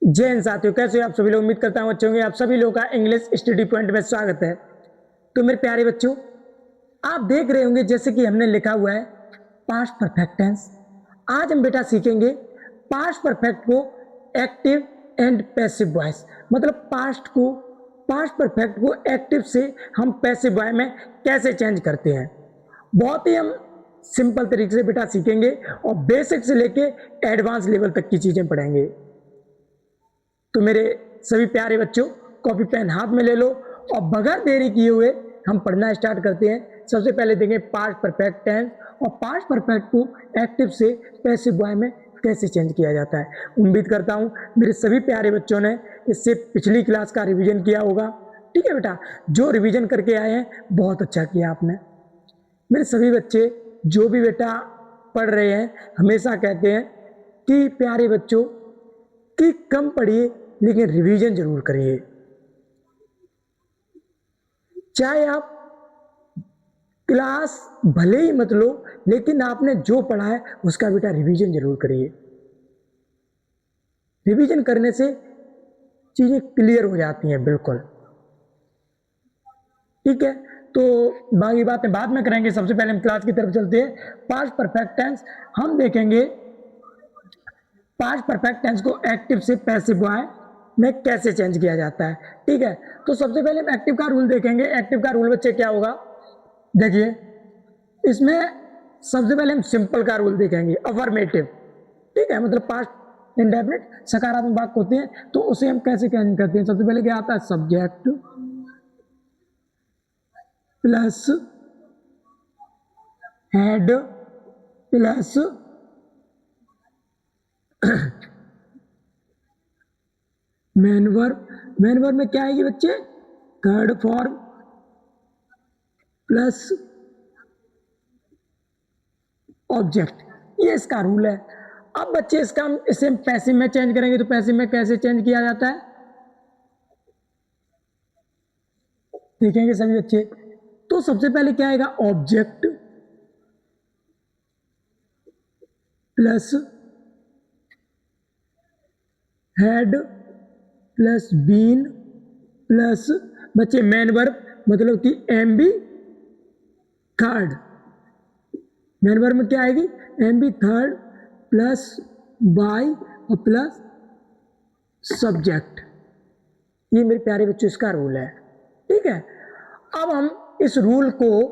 जय हिंद साथियों, कैसे हो आप सभी लोग। उम्मीद करता हूँ अच्छे होंगे। आप सभी लोगों का इंग्लिश स्टडी पॉइंट में स्वागत है। तो मेरे प्यारे बच्चों, आप देख रहे होंगे जैसे कि हमने लिखा हुआ है पास्ट परफेक्ट टेंस। आज हम बेटा सीखेंगे पास्ट परफेक्ट को एक्टिव एंड पैसिव वॉइस, मतलब पास्ट परफेक्ट को एक्टिव से हम पैसिव वॉइस में कैसे चेंज करते हैं। बहुत ही हम सिंपल तरीके से बेटा सीखेंगे और बेसिक से लेके एडवांस लेवल तक की चीजें पढ़ेंगे। तो मेरे सभी प्यारे बच्चों, कॉपी पेन हाथ में ले लो और बगैर देरी किए हुए हम पढ़ना स्टार्ट करते हैं। सबसे पहले देखें पास्ट परफेक्ट टेंस और पास्ट परफेक्ट को एक्टिव से पैसिव वॉइस में कैसे चेंज किया जाता है। उम्मीद करता हूँ मेरे सभी प्यारे बच्चों ने इससे पिछली क्लास का रिवीजन किया होगा। ठीक है बेटा, जो रिवीजन करके आए हैं बहुत अच्छा किया आपने। मेरे सभी बच्चे जो भी बेटा पढ़ रहे हैं हमेशा कहते हैं कि प्यारे बच्चों कि कम पढ़िए लेकिन रिवीजन जरूर करिए। चाहे आप क्लास भले ही मत लो लेकिन आपने जो पढ़ा है उसका बेटा रिवीजन जरूर करिए। रिवीजन करने से चीजें क्लियर हो जाती हैं बिल्कुल। ठीक है, तो बाकी बातें बाद में करेंगे। सबसे पहले हम क्लास की तरफ चलते हैं। पास्ट परफेक्ट टेंस हम देखेंगे पास्ट परफेक्ट टेंस को एक्टिव से पैसिव वॉइस में कैसे चेंज किया जाता है। ठीक है, तो सबसे पहले हम एक्टिव का रूल देखेंगे। एक्टिव का रूल बच्चे क्या होगा, देखिए इसमें सबसे पहले हम सिंपल का रूल देखेंगे, अफर्मेटिव। ठीक है, मतलब पास्ट इंडेफिनिट सकारात्मक वाक्य होते हैं तो उसे हम कैसे चेंज करते हैं। सबसे पहले क्या आता है, subject plus had plus main verb में क्या आएगी बच्चे, थर्ड फॉर्म प्लस ऑब्जेक्ट। ये इसका रूल है। अब बच्चे इसका इसे पैसिव में चेंज करेंगे तो पैसिव में कैसे चेंज किया जाता है देखेंगे सभी बच्चे। तो सबसे पहले क्या आएगा, object plus had plus been plus बच्चे मेन वर्ब, मतलब कि M B third. Main verb में क्या आएगी, M B third plus by और प्लस सब्जेक्ट। ये मेरे प्यारे बच्चों इसका रूल है। ठीक है, अब हम इस रूल को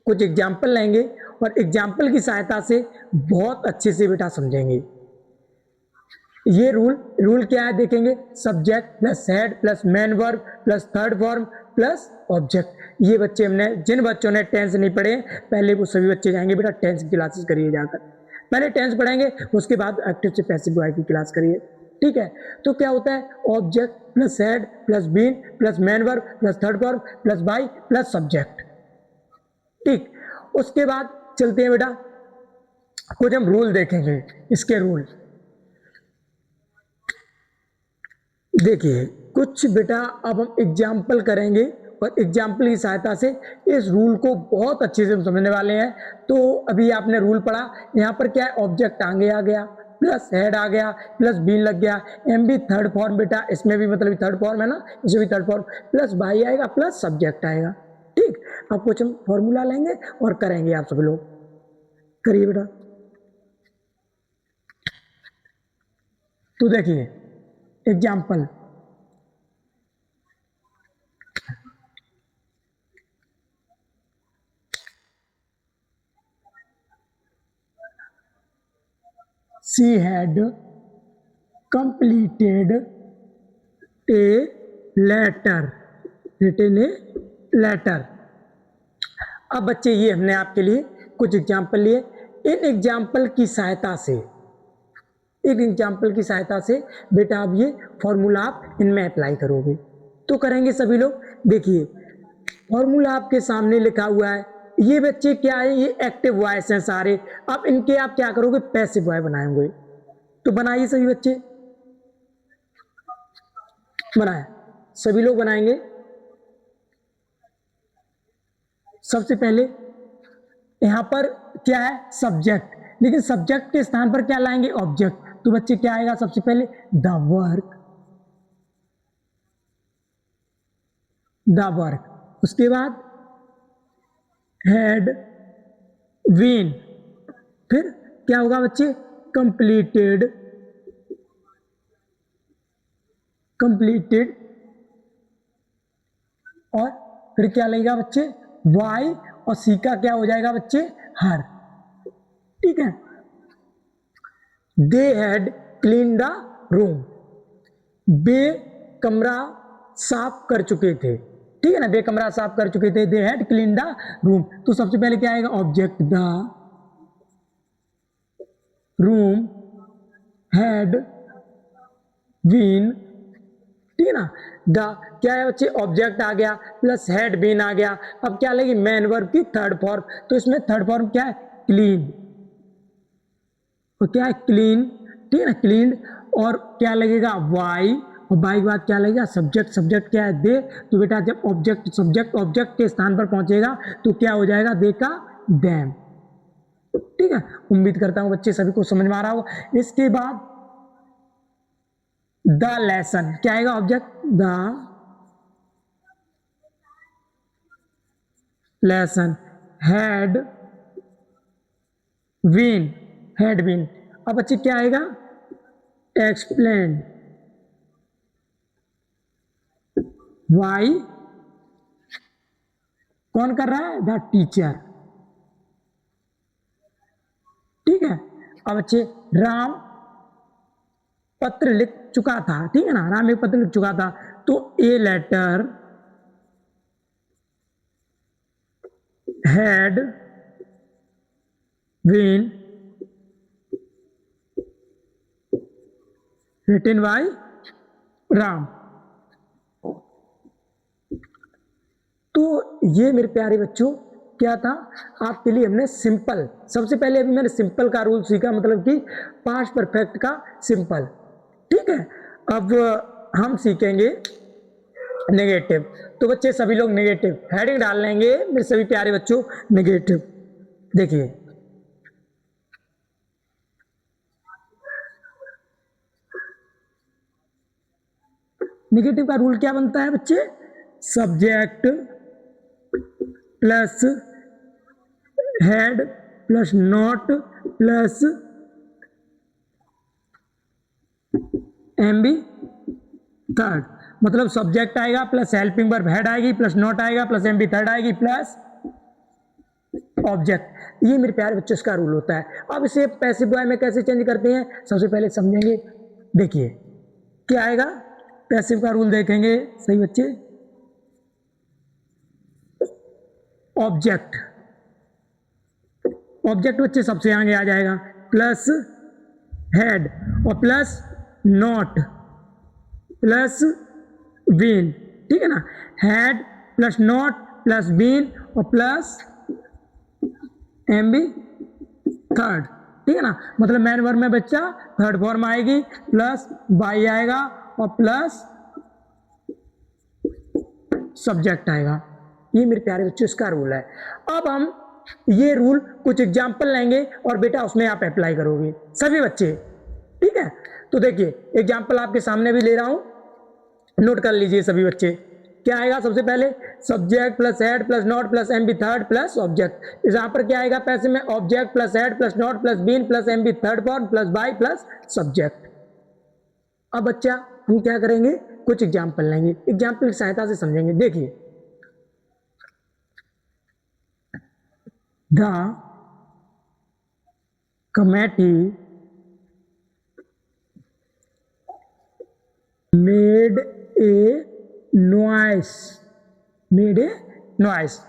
कुछ एग्जाम्पल लेंगे और एग्जाम्पल की सहायता से बहुत अच्छे से बेटा समझेंगे। ये रूल क्या है देखेंगे, subject plus had plus main verb plus third form plus object. ये बच्चे हमने, जिन बच्चों ने टेंस नहीं पढ़े पहले वो सभी बच्चे जाएंगे बेटा टेंस की क्लासेस करिए जाकर। पहले टेंस पढ़ेंगे उसके बाद एक्टिव से पैसिव वॉइस की क्लास करिए। ठीक है, तो क्या होता है, object plus had plus been plus main verb plus third form plus by plus subject. ठीक, उसके बाद चलते हैं बेटा कुछ हम रूल देखेंगे। इसके रूल देखिए कुछ बेटा, अब हम एग्जाम्पल करेंगे और एग्जाम्पल की सहायता से इस रूल को बहुत अच्छे से हम समझने वाले हैं। तो अभी आपने रूल पढ़ा, यहाँ पर क्या है, ऑब्जेक्ट आगे आ गया प्लस हेड आ गया प्लस बीन लग गया, एम भी थर्ड फॉर्म बेटा, इसमें भी मतलब थर्ड फॉर्म है ना, इसमें भी थर्ड फॉर्म प्लस बाई आएगा प्लस सब्जेक्ट आएगा। ठीक, अब कुछ हम फॉर्मूला लेंगे और करेंगे। आप सब लोग करिए बेटा। तो देखिए example, she had completed a letter, written a letter। अब बच्चे ये हमने आपके लिए कुछ एग्जाम्पल लिए। इन एग्जाम्पल की सहायता से बेटा अब ये फॉर्मूला आप इनमें अप्लाई करोगे। तो करेंगे सभी लोग। देखिए फॉर्मूला आपके सामने लिखा हुआ है। ये बच्चे क्या है, ये एक्टिव वॉइस हैं सारे। अब इनके आप क्या करोगे, पैसिव वॉइस बनाएंगे। तो बनाइए सभी बच्चे, बनाए, सभी लोग बनाएंगे। सबसे पहले यहां पर क्या है, सब्जेक्ट, लेकिन सब्जेक्ट के स्थान पर क्या लाएंगे, ऑब्जेक्ट। तो बच्चे क्या आएगा सबसे पहले द वर्क, उसके बाद हैड बीन, फिर क्या होगा बच्चे कंप्लीटेड, और फिर क्या लगेगा बच्चे वाई, और सी का क्या हो जाएगा बच्चे हर। ठीक है, they had clean the room, वे कमरा साफ कर चुके थे। ठीक है ना, वे कमरा साफ कर चुके थे, they had clean the room. तो सबसे पहले क्या आएगा object the room had been, ठीक है ना, द क्या है बच्चे ऑब्जेक्ट आ गया प्लस हैड बीन आ गया। अब क्या लगी मेन वर्ब की थर्ड फॉर्म, तो इसमें थर्ड फॉर्म क्या है क्लीन, और क्या है क्लीन, ठीक है ना क्लीन, और क्या लगेगा वाई, और वाई के बाद क्या लगेगा सब्जेक्ट, सब्जेक्ट क्या है दे, तो बेटा जब ऑब्जेक्ट सब्जेक्ट ऑब्जेक्ट के स्थान पर पहुंचेगा तो क्या हो जाएगा दे का देम। ठीक है, उम्मीद करता हूं बच्चे सभी को समझ में आ रहा होगा। इसके बाद द लेसन क्या आएगा object the lesson had been, अब बच्चे क्या आएगा एक्सप्लेन, वाई कौन कर रहा है द टीचर। ठीक है, अब बच्चे राम पत्र लिख चुका था, ठीक है ना, राम एक पत्र लिख चुका था, तो a letter had been written by Ram. तो ये मेरे प्यारे बच्चों क्या था आपके लिए हमने सिंपल, सबसे पहले अभी मैंने सिंपल का रूल सीखा, मतलब कि पास्ट परफेक्ट का सिंपल। ठीक है, अब हम सीखेंगे नेगेटिव। तो बच्चे सभी लोग नेगेटिव हेडिंग डाल लेंगे मेरे सभी प्यारे बच्चों नेगेटिव। देखिए नेगेटिव का रूल क्या बनता है बच्चे, subject plus had plus not plus MB third, मतलब सब्जेक्ट आएगा प्लस हेल्पिंग वर्ब हेड आएगी प्लस नॉट आएगा प्लस एमबी थर्ड आएगी प्लस ऑब्जेक्ट। ये मेरे प्यारे बच्चों इसका रूल होता है। अब इसे पैसिव वॉइस में कैसे चेंज करते हैं सबसे पहले समझेंगे। देखिए क्या आएगा पैसिव का रूल देखेंगे सही बच्चे, ऑब्जेक्ट, ऑब्जेक्ट बच्चे सबसे आगे आ जाएगा प्लस हेड और प्लस नॉट प्लस बीन। ठीक है ना, had plus not plus been और प्लस एमबी थर्ड। ठीक है ना, मतलब मेन वर्ब में बच्चा थर्ड फॉर्म आएगी प्लस बाई आएगा और प्लस सब्जेक्ट आएगा। ये मेरे प्यारे बच्चों इसका रूल है। अब हम ये रूल कुछ एग्जाम्पल लेंगे और बेटा उसमें आप अप्लाई करोगे सभी बच्चे। ठीक है, तो देखिए एग्जाम्पल आपके सामने भी ले रहा हूं, नोट कर लीजिए सभी बच्चे। क्या आएगा सबसे पहले subject plus had plus not plus MB third plus object. यहां पर क्या आएगा पैसे में object plus had plus not plus been plus MB third form plus by plus subject. अब बच्चा हम क्या करेंगे कुछ एग्जाम्पल लेंगे, एग्जाम्पल की सहायता से समझेंगे। देखिए the committee made a noise, made a noise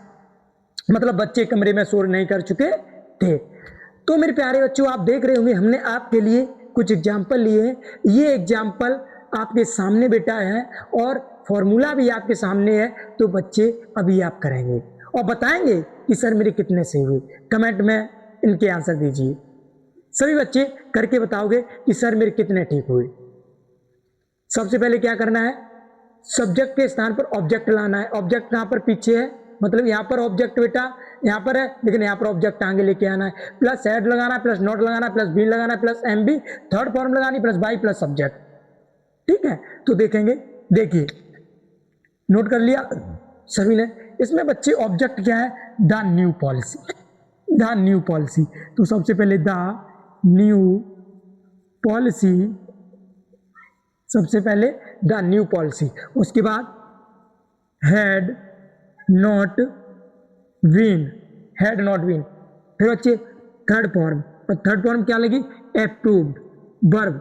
मतलब बच्चे कमरे में शोर नहीं कर चुके थे। तो मेरे प्यारे बच्चों आप देख रहे होंगे हमने आपके लिए कुछ एग्जाम्पल लिए हैं। ये एग्जाम्पल आपके सामने बेटा है और फॉर्मूला भी आपके सामने है। तो बच्चे अभी आप करेंगे और बताएंगे कि सर मेरे कितने सही हुए, कमेंट में इनके आंसर दीजिए। सभी बच्चे करके बताओगे कि सर मेरे कितने ठीक हुए। सबसे पहले क्या करना है सब्जेक्ट के स्थान पर ऑब्जेक्ट लाना है। ऑब्जेक्ट कहां पर पीछे है मतलब यहाँ पर ऑब्जेक्ट बेटा यहाँ पर है, लेकिन यहाँ पर ऑब्जेक्ट आगे लेके आना है, प्लस हैड लगाना है, प्लस नॉट लगाना है, प्लस बीन लगाना है, plus M B third form लगानी, प्लस बाई प्लस सब्जेक्ट। ठीक है, तो देखेंगे, देखिए नोट कर लिया सभी ने। इसमें बच्चे ऑब्जेक्ट क्या है, the new policy, the new policy. तो सबसे पहले द न्यू पॉलिसी, सबसे पहले द न्यू पॉलिसी, उसके बाद had not been, had not been, फिर बच्चे थर्ड फॉर्म, और थर्ड फॉर्म क्या लगी, अप्रूव्ड, वर्ब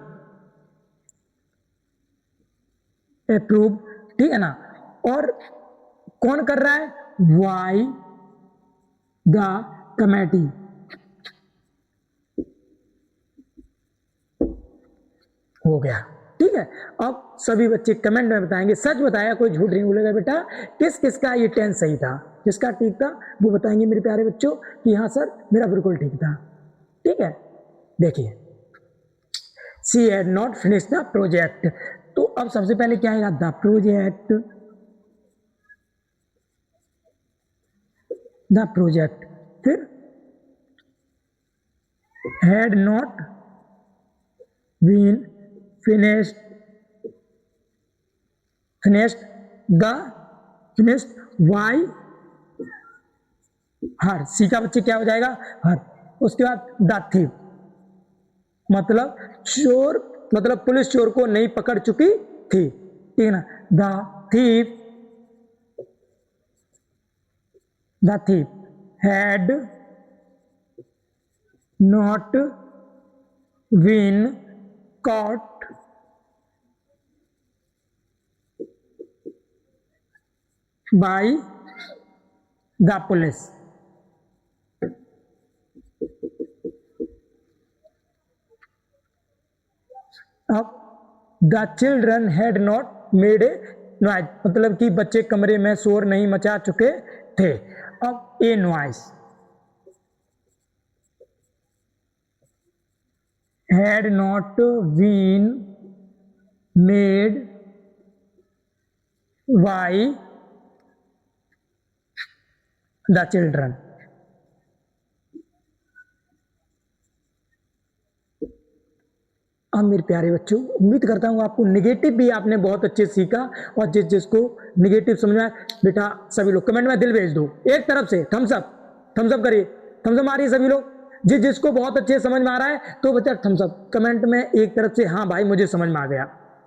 अप्रूव्ड, ठीक है ना। और कौन कर रहा है, वाई द कमेटी, हो गया। ठीक है, अब सभी बच्चे कमेंट में बताएंगे, सच बताया, कोई झूठ नहीं बोलेगा बेटा, किस किस का ये टेंस सही था, जिसका ठीक था वो बताएंगे मेरे प्यारे बच्चों कि हाँ सर मेरा बिल्कुल ठीक था। ठीक है, देखिए she had not finish the project, तो अब सबसे पहले क्या आएगा, द प्रोजेक्ट, द प्रोजेक्ट, फिर had not been finished, finished the, finished why her, she का बच्चे क्या हो जाएगा, हर। उसके बाद द thief, मतलब चोर, मतलब पुलिस चोर को नहीं पकड़ चुकी थी, ठीक है ना। The thief, the thief had not been caught by the police, अब the children had not made a noise, मतलब कि बच्चे कमरे में शोर नहीं मचा चुके थे। अब a noise, had not been made by the children, अब मेरे प्यारे बच्चों उम्मीद करता हूँ आपको निगेटिव भी आपने बहुत अच्छे सीखा, और जिसको निगेटिव समझ में आए बेटा सभी लोग कमेंट में दिल भेज दो, एक तरफ से थम्स अप, थम्स अप करिए, थम्स अप मारिए सभी लोग, जिसको बहुत अच्छे समझ में आ रहा है तो बच्चा थम्स अप कमेंट में एक तरफ से, हाँ भाई मुझे समझ में आ गया,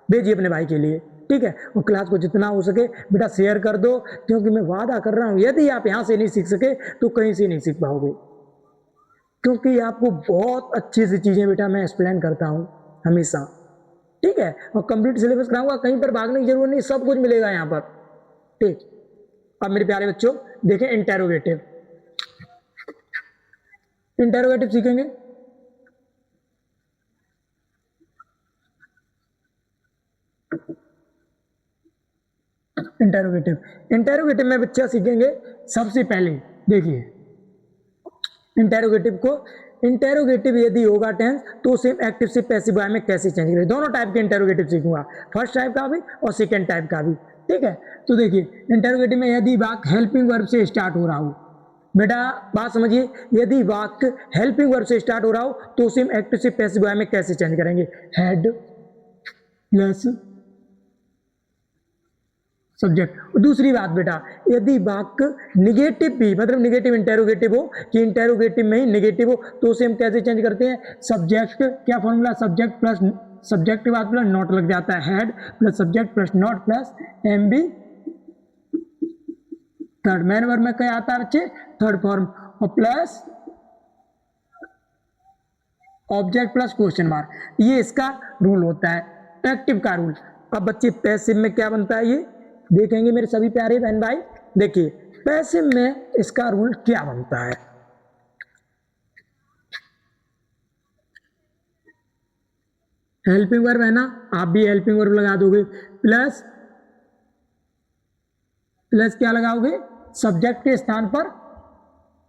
भेजिए अपने भाई के लिए। ठीक है, और क्लास को जितना हो सके बेटा शेयर कर दो, क्योंकि मैं वादा कर रहा हूँ यदि आप यहाँ से नहीं सीख सके तो कहीं से नहीं सीख पाओगे, क्योंकि आपको बहुत अच्छी सी चीजें बेटा मैं एक्सप्लेन करता हूँ हमेशा। ठीक है, और कंप्लीट सिलेबस कराऊंगा, कहीं पर भागने की जरूरत नहीं, सब कुछ मिलेगा यहाँ पर। ठीक, अब मेरे प्यारे बच्चों देखें इंटेरोगेटिव, इंटेरोगेटिव सीखेंगे। इंटेरोगेटिव, इंटेरोगेटिव में बच्चा सीखेंगे सबसे पहले, देखिए इंटेरोगेटिव को, इंटेरोगेटिव यदि होगा टेंस तो सेम एक्टिव से पैसिव में कैसे चेंज करें, दोनों टाइप के इंटेरोगेटिव सीखूंगा, फर्स्ट टाइप का भी और सेकेंड टाइप का भी। ठीक है, तो देखिए इंटेरोगेटिव में यदि वाक्य हेल्पिंग वर्ब से स्टार्ट हो रहा हो, बेटा बात समझिए, यदि वाक्य हेल्पिंग वर्ब से स्टार्ट हो रहा हो तो सेम एक्टिव से पैसिव में कैसे चेंज करेंगे, हैड प्लस सब्जेक्ट। दूसरी बात बेटा, यदि वाक्य निगेटिव भी, मतलब निगेटिव इंटेरोगेटिव हो, कि इंटेरोगेटिव में ही निगेटिव हो, तो उसे हम कैसे चेंज करते हैं, सब्जेक्ट, क्या फॉर्मूला, सब्जेक्ट प्लस सब्जेक्ट के बाद प्लस नॉट लग जाता है, had plus subject plus not plus M B third, main verb में क्या आता है बच्चे, थर्ड फॉर्म, और plus object plus question mark, ये इसका रूल होता है, एक्टिव का रूल। अब बच्चे पैसिव में क्या बनता है ये देखेंगे मेरे सभी प्यारे बहन भाई। देखिए पैसिव में इसका रूल क्या बनता है, हेल्पिंग वर्ब है ना, आप भी हेल्पिंग वर्ब लगा दोगे, प्लस प्लस क्या लगाओगे, सब्जेक्ट के स्थान पर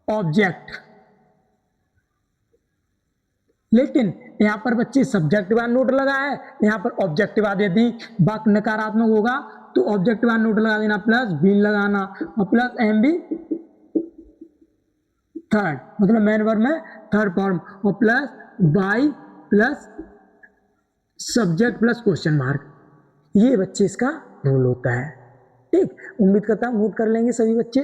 ऑब्जेक्ट, लेकिन यहाँ पर बच्चे सब्जेक्टिव नोट लगा है, यहाँ पर ऑब्जेक्टिव यदि वाक्य नकारात्मक होगा तो ऑब्जेक्टिव नोट लगा देना, प्लस बीन लगाना और प्लस एम बी थर्ड, मतलब मेन वर्ब में थर्ड फॉर्म, और plus by plus subject plus question mark. ये बच्चे इसका रूल होता है। ठीक, उम्मीद करता हूं नोट कर लेंगे सभी बच्चे।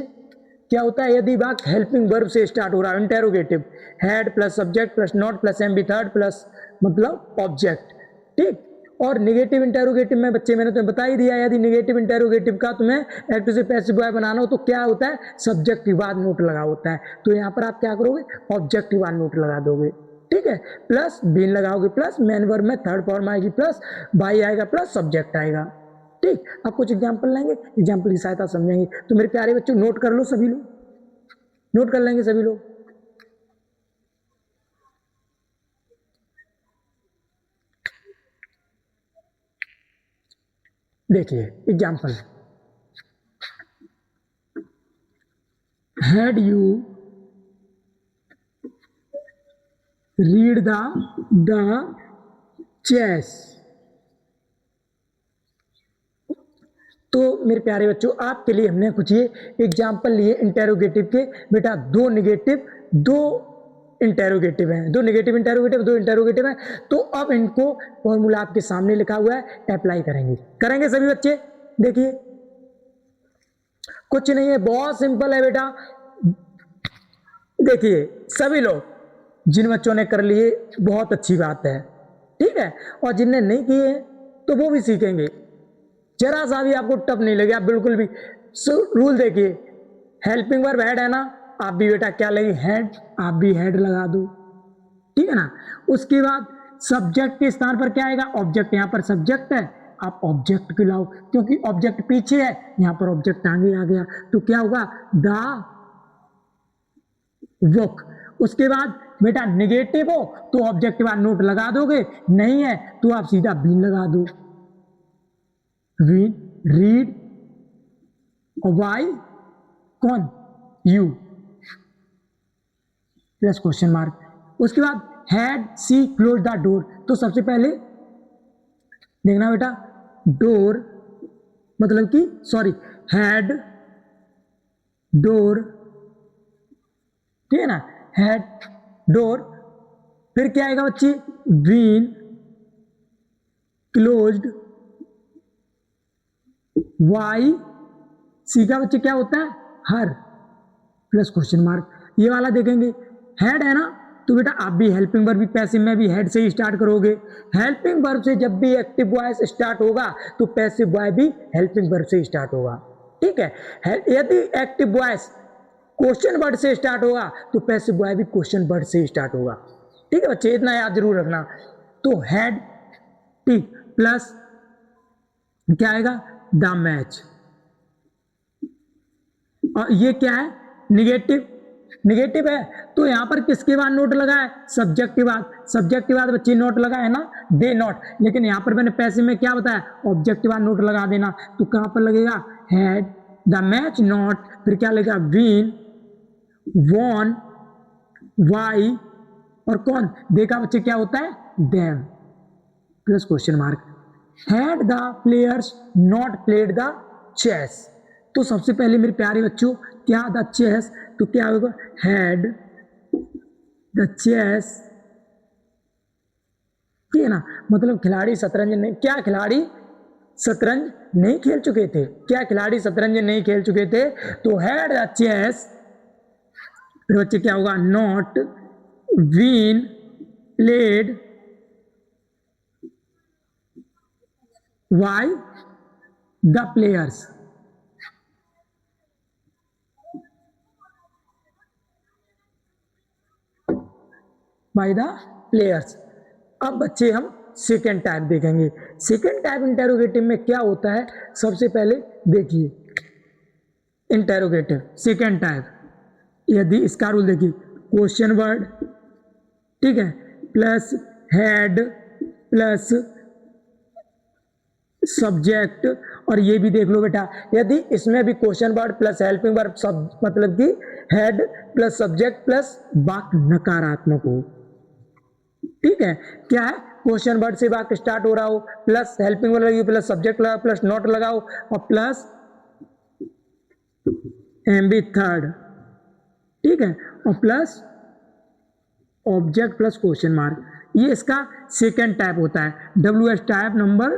क्या होता है यदि वाक्य हेल्पिंग वर्ब से स्टार्ट हो रहा है, interrogative, had plus subject plus not plus M B third plus मतलब ऑब्जेक्ट। ठीक, और निगेटिव इंटेरोगेटिव में बच्चे मैंने तुम्हें बता ही दिया, यदि निगेटिव इंटेरोगेटिव का तुम्हें एक्टिव से पैसिव बॉय बनाना हो तो क्या होता है, सब्जेक्ट के बाद नोट लगा होता है, तो यहाँ पर आप क्या करोगे, ऑब्जेक्ट के बाद नोट लगा दोगे। ठीक है, प्लस बीन लगाओगे, प्लस मेन वर्ब में थर्ड फॉर्म आएगी, प्लस बाई आएगा, प्लस सब्जेक्ट आएगा। ठीक, अब कुछ एग्जाम्पल लेंगे, एग्जाम्पल की सहायता समझेंगे। तो मेरे प्यारे बच्चों नोट कर लो, सभी लोग नोट कर लेंगे सभी लोग। देखिए example, had you read the chess। तो मेरे प्यारे बच्चों आपके लिए हमने कुछ ये एग्जाम्पल लिए इंटेरोगेटिव के। बेटा दो निगेटिव दो इंटेरोगेटिव हैं, दो निगेटिव इंटेरोगेटिव दो इंटेरोगेटिव हैं। तो अब इनको फॉर्मूला आपके सामने लिखा हुआ है, अप्लाई करेंगे सभी बच्चे। देखिए कुछ नहीं है, बहुत सिंपल है बेटा। देखिए सभी लोग, जिन बच्चों ने कर लिए बहुत अच्छी बात है, ठीक है, और जिनने नहीं किए तो वो भी सीखेंगे, जरा सा भी आपको टफ नहीं लगे, आप बिल्कुल भी। रूल देखिए, हेल्पिंग वर्ब हेड है ना, आप भी बेटा क्या लगे, हेड, आप भी हेड लगा दो, ठीक है ना। उसके बाद सब्जेक्ट के स्थान पर क्या आएगा, ऑब्जेक्ट, यहां पर सब्जेक्ट है, आप ऑब्जेक्ट को लाओ, क्योंकि ऑब्जेक्ट पीछे है, यहां पर ऑब्जेक्ट आगे आ गया, तो क्या होगा, द बुक। उसके बाद बेटा निगेटिव हो तो ऑब्जेक्ट के बाद नोट लगा दोगे, नहीं है तो आप सीधा बीन लगा दो, रीड और वाई कौन, यू प्लस क्वेश्चन मार्क। उसके बाद had she close the door, तो सबसे पहले देखना बेटा, डोर मतलब कि सॉरी, हैड डोर, ठीक है ना, हैड डोर। फिर क्या आएगा बच्ची, बीन क्लोज्ड, वाई सी का बच्चे क्या होता है, हर प्लस क्वेश्चन मार्क। ये वाला देखेंगे, हेड है ना, तो बेटा आप भी हेल्पिंग वर्ब भी पैसिव में भी हेड से ही स्टार्ट करोगे। हेल्पिंग वर्ब से जब भी एक्टिव वॉइस स्टार्ट होगा तो पैसिव वॉइस भी हेल्पिंग वर्ब से ही स्टार्ट होगा, ठीक है। यदि एक्टिव वॉइस क्वेश्चन वर्ड से स्टार्ट होगा तो पैसिव वॉइस भी क्वेश्चन वर्ड से ही स्टार्ट होगा, ठीक है बच्चे, इतना याद जरूर रखना। तो हेड, ठीक, प्लस क्या आएगा, द मैच, और ये क्या है, निगेटिव, निगेटिव है तो यहां पर किसके बाद नोट लगा है, सब्जेक्ट के बाद, सब्जेक्ट के बाद बच्चे नोट लगा है ना, दे नॉट, लेकिन यहां पर मैंने पैसिव में क्या बताया, ऑब्जेक्ट के बाद नोट लगा देना, तो कहां पर लगेगा, हैड द मैच नॉट, फिर क्या लगेगा, बीन, वॉन, वाई, और कौन देखा बच्चे क्या होता है, them plus question mark. Had the players not played the chess, तो सबसे पहले मेरे प्यारे बच्चों क्या द चेस, तो क्या होगा, हैड द चेस, ठीक है ना, मतलब खिलाड़ी शतरंज नहीं, क्या खिलाड़ी शतरंज नहीं खेल चुके थे, क्या खिलाड़ी शतरंज नहीं खेल चुके थे, तो हैड द चेस, फिर बच्चे क्या होगा, not been played by the players, by the players. अब बच्चे हम सेकेंड टाइप देखेंगे। सेकेंड टाइप इंटेरोगेटिव में क्या होता है, सबसे पहले देखिए इंटेरोगेटिव सेकेंड टाइप, यदि इसका रूल देखिए, क्वेश्चन वर्ड, ठीक है, प्लस हेड प्लस सब्जेक्ट, और ये भी देख लो बेटा, यदि इसमें भी question word plus helping verb, सब मतलब कि हेड प्लस सब्जेक्ट प्लस वाक्य नकारात्मक हो, ठीक है, क्या है, क्वेश्चन वर्ड से वाक्य स्टार्ट हो रहा हो, प्लस हेल्पिंग वर्ब लगी, प्लस सब्जेक्ट लगा, प्लस नॉट लगाओ, और प्लस एमबी थर्ड, ठीक है, और plus object plus question mark. ये इसका सेकेंड टाइप होता है, WH टाइप नंबर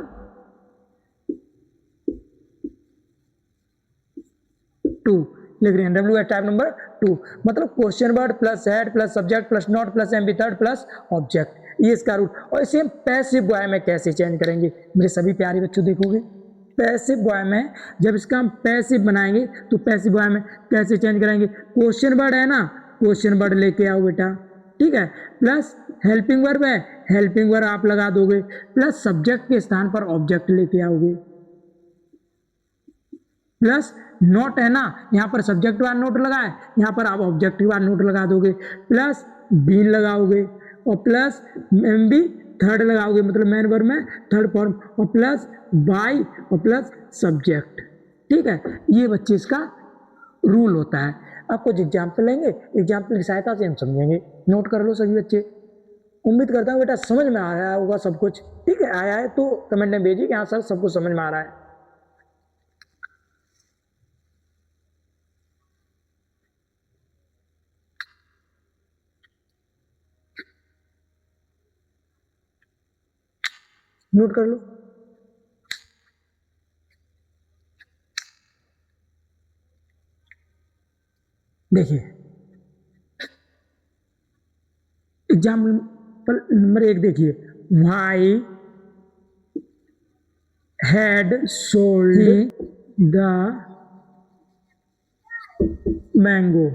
2 लिख रहे हैं, WH टाइप नंबर 2, मतलब question word plus had plus subject plus not plus MB third plus object, ये इसका रूट। और इसे हम पैसिव वॉय में कैसे चेंज करेंगे मेरे सभी प्यारे बच्चों, देखोगे पैसिव वॉय में जब इसका हम पैसिव बनाएंगे तो पैसिव वॉय में कैसे चेंज करेंगे, क्वेश्चन वर्ड है ना, क्वेश्चन वर्ड लेके आओ बेटा, ठीक है, प्लस हेल्पिंग वर्ब है, हेल्पिंग वर्ब आप लगा दोगे, प्लस सब्जेक्ट के स्थान पर ऑब्जेक्ट लेके आओगे, प्लस नोट है ना, यहां पर सब्जेक्ट वाला नोट लगा है, यहां पर आप ऑब्जेक्ट वाला नोट लगा दोगे, प्लस बीन लगाओगे, और प्लस एमबी थर्ड लगाओगे, मतलब मेन वर्ब में थर्ड फॉर्म, और प्लस बाय और प्लस सब्जेक्ट, ठीक है, ये बच्चे इसका रूल होता है। अब कुछ एग्जाम्पल लेंगे, एग्जाम्पल की सहायता से हम समझेंगे, नोट कर लो सभी बच्चे। उम्मीद करता हूँ बेटा समझ में आ रहा होगा सब कुछ, ठीक है, आया है तो कमेंट में भेजिए कि हाँ सर सब कुछ समझ में आ रहा है। नोट कर लो। देखिए एग्जाम्पल नंबर 1 देखिए, why had sold the mango.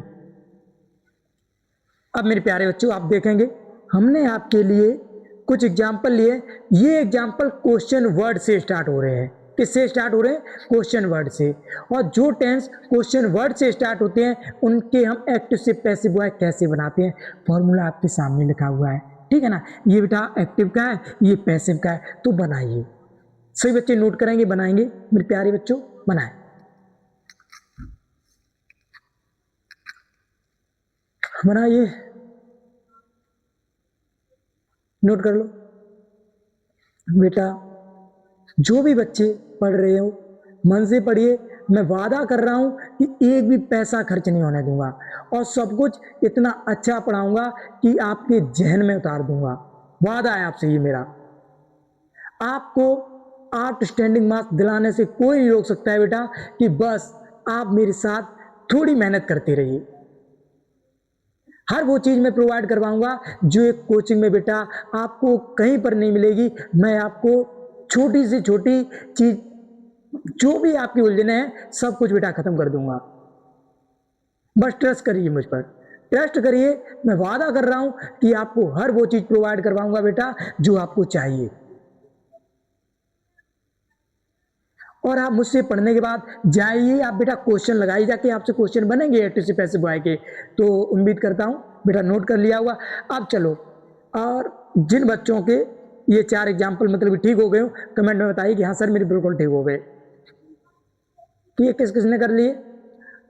अब मेरे प्यारे बच्चों आप देखेंगे हमने आपके लिए कुछ एग्जाम्पल लिए, ये एग्जाम्पल क्वेश्चन वर्ड से स्टार्ट हो रहे हैं, किससे स्टार्ट हो रहे हैं, क्वेश्चन वर्ड से, और जो टेंस क्वेश्चन वर्ड से स्टार्ट होते हैं उनके हम एक्टिव से पैसिव वॉइस कैसे बनाते हैं, फॉर्मूला आपके सामने लिखा हुआ है, ठीक है ना, ये बेटा एक्टिव का है, ये पैसिव का है, तो बनाइए, सभी बच्चे नोट करेंगे, बनाएंगे मेरे प्यारे बच्चों, बनाए, बनाइए, नोट कर लो बेटा। जो भी बच्चे पढ़ रहे हो मन से पढ़िए, मैं वादा कर रहा हूं कि एक भी पैसा खर्च नहीं होने दूंगा, और सब कुछ इतना अच्छा पढ़ाऊंगा कि आपके जहन में उतार दूंगा, वादा है आपसे ये मेरा। आपको आउटस्टैंडिंग मार्क्स दिलाने से कोई नहीं रोक सकता है बेटा, कि बस आप मेरे साथ थोड़ी मेहनत करते रहिए। हर वो चीज मैं प्रोवाइड करवाऊंगा जो एक कोचिंग में बेटा आपको कहीं पर नहीं मिलेगी। मैं आपको छोटी से छोटी चीज, जो भी आपकी उलझने हैं सब कुछ बेटा खत्म कर दूंगा, बस ट्रस्ट करिए मुझ पर, ट्रस्ट करिए, मैं वादा कर रहा हूं कि आपको हर वो चीज प्रोवाइड करवाऊंगा बेटा जो आपको चाहिए। और आप मुझसे पढ़ने के बाद जाइए, आप बेटा क्वेश्चन लगाइए, जाके आपसे क्वेश्चन बनेंगे एक्टिव से पैसिव वॉइस के, तो उम्मीद करता हूं बेटा नोट कर लिया होगा। अब चलो, और जिन बच्चों के ये 4 एग्जाम्पल मतलब ठीक हो गए हो, कमेंट में बताइए कि हाँ सर मेरे बिल्कुल ठीक हो गए। ये किस किसने कर लिए,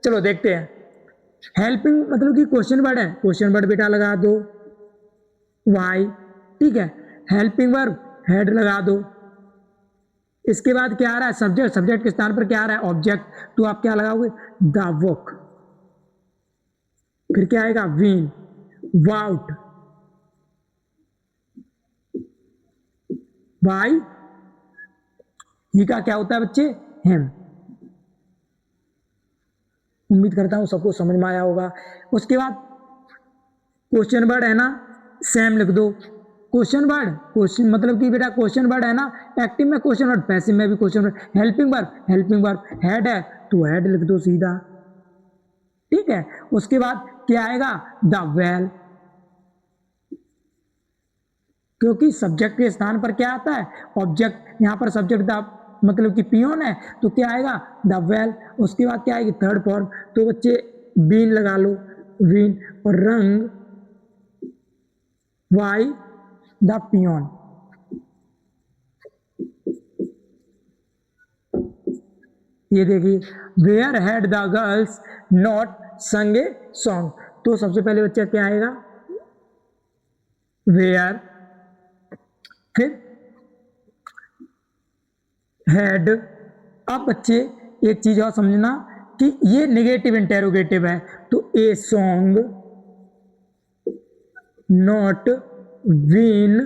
चलो देखते हैं। हेल्पिंग मतलब कि क्वेश्चन वर्ड है, क्वेश्चन वर्ड बेटा लगा दो वाई, ठीक है, हेल्पिंग वर्ब हेड लगा दो, इसके बाद क्या आ रहा है, सब्जेक्ट, सब्जेक्ट के स्थान पर क्या आ रहा है, ऑब्जेक्ट, तो आप क्या लगाओगे, द वॉक, फिर क्या आएगा, वीन, वाउट, बाई, ये का क्या होता है बच्चे, हिम। उम्मीद करता हूं सबको समझ में आया होगा। उसके बाद क्वेश्चन वर्ड है ना, सेम लिख दो, क्वेश्चन वर्ड, क्वेश्चन मतलब कि बेटा क्वेश्चन वर्ड है ना, एक्टिव में क्वेश्चन वर्ड, पैसिव में भी question word, helping verb, helping verb, head है तो हेड लिख दो सीधा, ठीक है। उसके बाद क्या आएगा, द वेल, क्योंकि सब्जेक्ट के स्थान पर क्या आता है, ऑब्जेक्ट, यहां पर सब्जेक्ट द मतलब कि पियोन है, तो क्या आएगा, द वेल। उसके बाद क्या आएगी, थर्ड फॉर्म, तो बच्चे बीन लगा लो, वीन, और रंग, वाई, द पियोन। ये देखिए, where had the girls not sung a song, तो सबसे पहले बच्चा क्या आएगा, वेयर फिर हैड। अब बच्चे एक चीज और समझना कि ये नेगेटिव इंटेरोगेटिव है, तो a song not been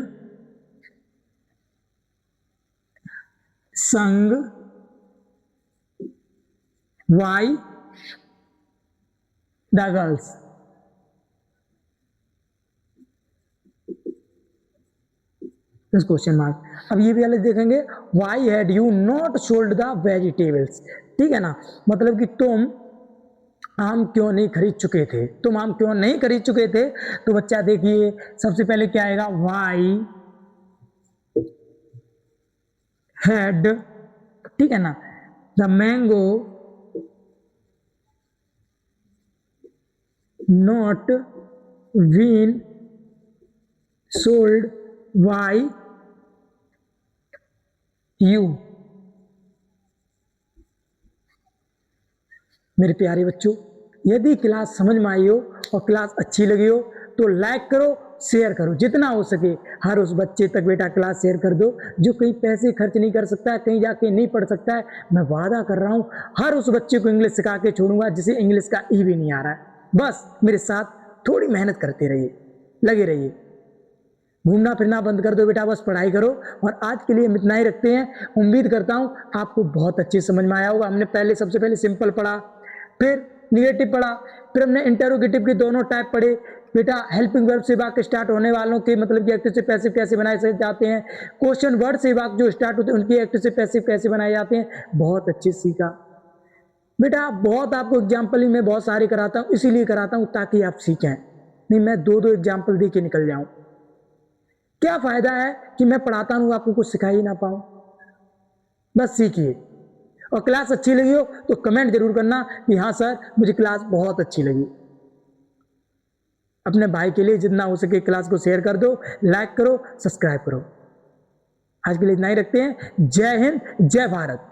sung by the girls. Question mark. अब ये भी अलग देखेंगे, why had you not sold the vegetables, ठीक है ना, मतलब कि तुम आम क्यों नहीं खरीद चुके थे, तुम आम क्यों नहीं खरीद चुके थे। तो बच्चा देखिए सबसे पहले क्या आएगा, वाई हैड, ठीक है ना, the mango not been sold by you. मेरे प्यारे बच्चों, यदि क्लास समझ में आई हो और क्लास अच्छी लगी हो तो लाइक करो, शेयर करो, जितना हो सके हर उस बच्चे तक बेटा क्लास शेयर कर दो जो कहीं पैसे खर्च नहीं कर सकता है, कहीं जाके नहीं पढ़ सकता है। मैं वादा कर रहा हूं हर उस बच्चे को इंग्लिश सिखा के छोड़ूंगा जिसे इंग्लिश का ई भी नहीं आ रहा है। बस मेरे साथ थोड़ी मेहनत करते रहिए, लगे रहिए। घूमना फिरना बंद कर दो बेटा, बस पढ़ाई करो। और आज के लिए हम इतना ही रखते हैं। उम्मीद करता हूं आपको बहुत अच्छी समझ में आया होगा। हमने पहले सबसे पहले सिंपल पढ़ा, फिर निगेटिव पढ़ा, फिर हमने इंटेरोगेटिव के दोनों टाइप पढ़े बेटा। हेल्पिंग वर्ब से वाक्य स्टार्ट होने वालों के मतलब कि एक्टिव से पैसिव कैसे बनाए जाते हैं, क्वेश्चन वर्ड से वाक्य जो स्टार्ट होते हैं उनकी एक्टिव से पैसिव कैसे बनाए जाते हैं, बहुत अच्छे सीखा बेटा। बहुत आपको एग्जाम्पल ही मैं बहुत सारे कराता हूँ, इसीलिए कराता हूँ ताकि आप सीखें, नहीं मैं दो दो एग्जाम्पल दे के निकल जाऊं। क्या फायदा है कि मैं पढ़ाता हूं आपको कुछ सिखा ही ना पाऊं। बस सीखिए। और क्लास अच्छी लगी हो तो कमेंट जरूर करना कि हाँ सर मुझे क्लास बहुत अच्छी लगी। अपने भाई के लिए जितना हो सके क्लास को शेयर कर दो, लाइक करो, सब्सक्राइब करो। आज के लिए इतना ही रखते हैं। जय हिंद, जय भारत।